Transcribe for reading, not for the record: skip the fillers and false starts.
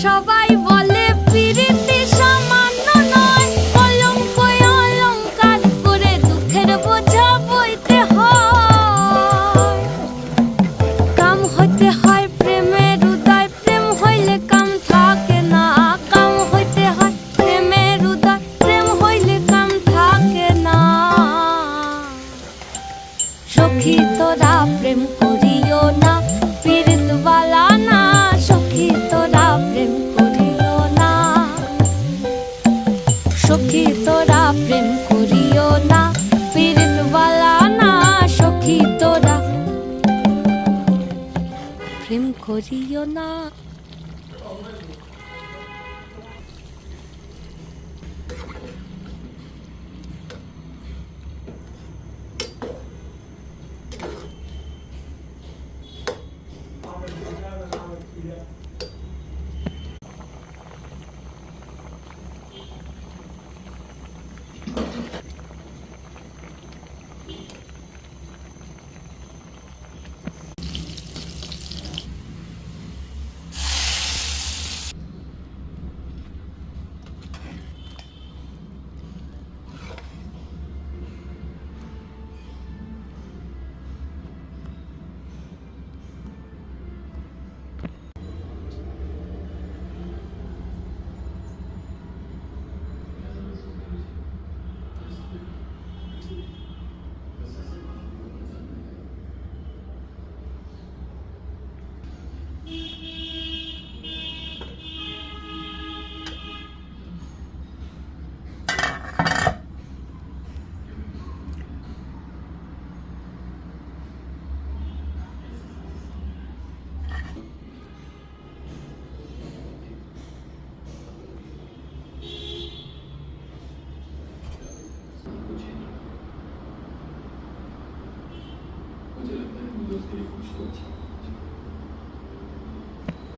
সবাই বলে পিরিতি সামান্য নয়, কলঙ্ক অলঙ্কার করে দুঃখের বোঝা বইতে হয়। কাম হইতে হয় প্রেমের উদয়, প্রেম হইলে কাম থাকে না। কাম হইতে হয় প্রেমের উদয়, প্রেম হইলে কাম থাকে না। সখী তোরা প্রেম করিও না, পীড়িত বালা না। সখী তোরা প্রেম করিও না, সখী তোরা প্রেম করিও না, পীড়িত বালা না। সখী তোরা প্রেম করিও না। मुझे लगता है मुझे उसके लिए कुछ सोच